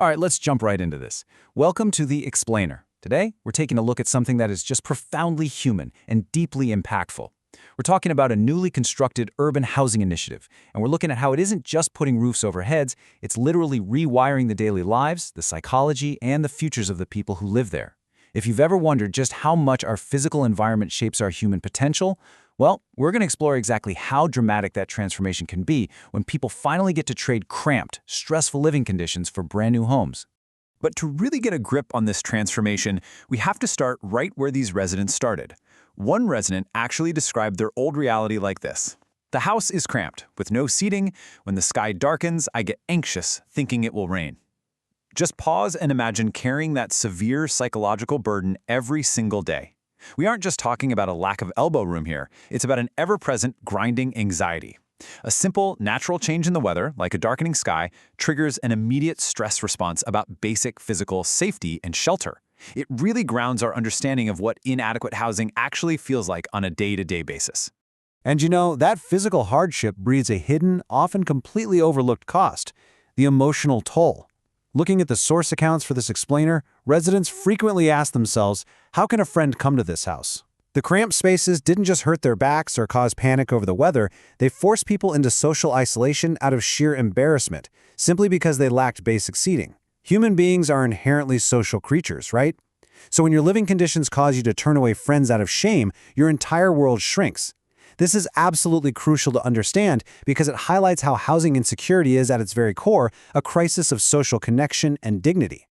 All right, let's jump right into this. Welcome to The Explainer. Today, we're taking a look at something that is just profoundly human and deeply impactful. We're talking about a newly constructed urban housing initiative, and we're looking at how it isn't just putting roofs over heads, it's literally rewiring the daily lives, the psychology, and the futures of the people who live there. If you've ever wondered just how much our physical environment shapes our human potential, well, we're going to explore exactly how dramatic that transformation can be when people finally get to trade cramped, stressful living conditions for brand new homes. But to really get a grip on this transformation, we have to start right where these residents started. One resident actually described their old reality like this. The house is cramped, with no seating. When the sky darkens, I get anxious, thinking it will rain. Just pause and imagine carrying that severe psychological burden every single day. We aren't just talking about a lack of elbow room here. It's about an ever-present, grinding anxiety. A simple, natural change in the weather, like a darkening sky, triggers an immediate stress response about basic physical safety and shelter. It really grounds our understanding of what inadequate housing actually feels like on a day-to-day basis. And you know, that physical hardship breeds a hidden, often completely overlooked cost: the emotional toll. Looking at the source accounts for this explainer, residents frequently ask themselves, how can a friend come to this house? The cramped spaces didn't just hurt their backs or cause panic over the weather, they forced people into social isolation out of sheer embarrassment, simply because they lacked basic seating. Human beings are inherently social creatures, right? So when your living conditions cause you to turn away friends out of shame, your entire world shrinks. This is absolutely crucial to understand because it highlights how housing insecurity is, at its very core, a crisis of social connection and dignity.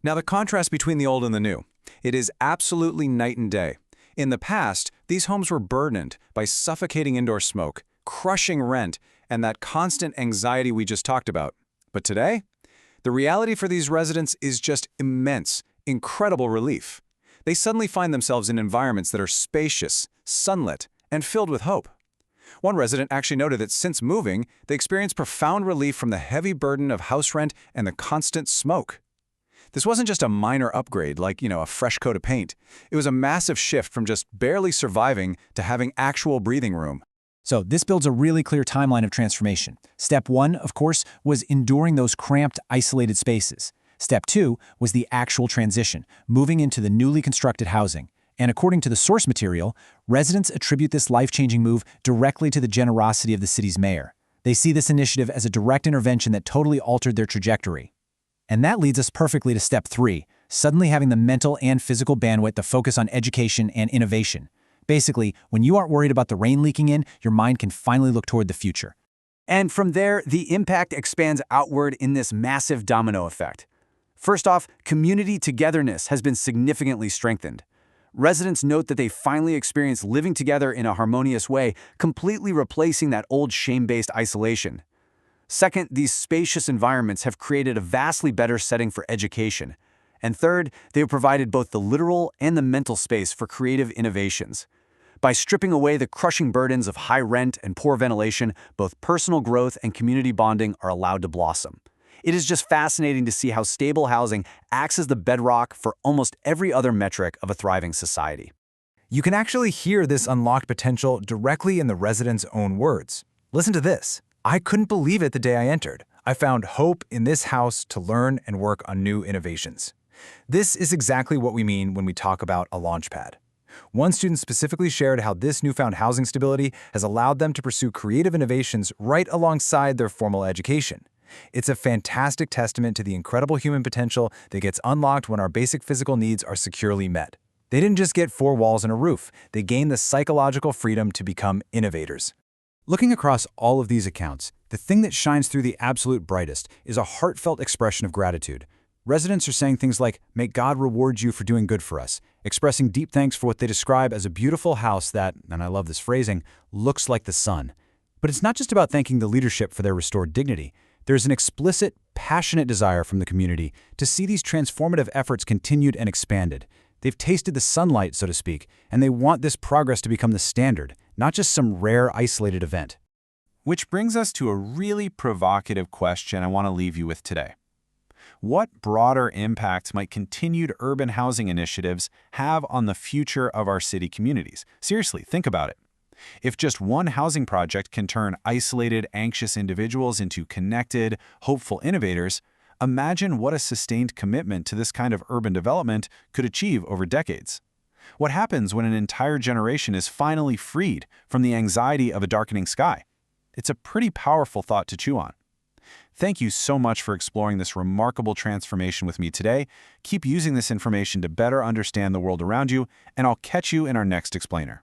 Now, the contrast between the old and the new. It is absolutely night and day. In the past, these homes were burdened by suffocating indoor smoke, crushing rent, and that constant anxiety we just talked about. But today, the reality for these residents is just immense, incredible relief. They suddenly find themselves in environments that are spacious, sunlit, and filled with hope. One resident actually noted that since moving, they experienced profound relief from the heavy burden of house rent and the constant smoke. This wasn't just a minor upgrade like, a fresh coat of paint. It was a massive shift from just barely surviving to having actual breathing room. So this builds a really clear timeline of transformation. Step 1, of course, was enduring those cramped, isolated spaces. Step 2 was the actual transition, moving into the newly constructed housing. And according to the source material, residents attribute this life-changing move directly to the generosity of the city's mayor. They see this initiative as a direct intervention that totally altered their trajectory. And that leads us perfectly to step 3, suddenly having the mental and physical bandwidth to focus on education and innovation. Basically, when you aren't worried about the rain leaking in, your mind can finally look toward the future. And from there, the impact expands outward in this massive domino effect. First off, community togetherness has been significantly strengthened. Residents note that they finally experience living together in a harmonious way, completely replacing that old shame-based isolation. Second, these spacious environments have created a vastly better setting for education. And third, they have provided both the literal and the mental space for creative innovations. By stripping away the crushing burdens of high rent and poor ventilation, both personal growth and community bonding are allowed to blossom. It is just fascinating to see how stable housing acts as the bedrock for almost every other metric of a thriving society. You can actually hear this unlocked potential directly in the residents' own words. Listen to this. I couldn't believe it the day I entered. I found hope in this house to learn and work on new innovations. This is exactly what we mean when we talk about a launchpad. One student specifically shared how this newfound housing stability has allowed them to pursue creative innovations right alongside their formal education. It's a fantastic testament to the incredible human potential that gets unlocked when our basic physical needs are securely met. They didn't just get 4 walls and a roof, they gained the psychological freedom to become innovators. Looking across all of these accounts, the thing that shines through the absolute brightest is a heartfelt expression of gratitude. Residents are saying things like, "May God reward you for doing good for us," expressing deep thanks for what they describe as a beautiful house that, and I love this phrasing, looks like the sun. But it's not just about thanking the leadership for their restored dignity. There's an explicit, passionate desire from the community to see these transformative efforts continued and expanded. They've tasted the sunlight, so to speak, and they want this progress to become the standard, not just some rare, isolated event. Which brings us to a really provocative question I want to leave you with today. What broader impacts might continued urban housing initiatives have on the future of our city communities? Seriously, think about it. If just one housing project can turn isolated, anxious individuals into connected, hopeful innovators, Imagine what a sustained commitment to this kind of urban development could achieve over decades. What happens when an entire generation is finally freed from the anxiety of a darkening sky? It's a pretty powerful thought to chew on. Thank you so much for exploring this remarkable transformation with me today. Keep using this information to better understand the world around you, and I'll catch you in our next explainer.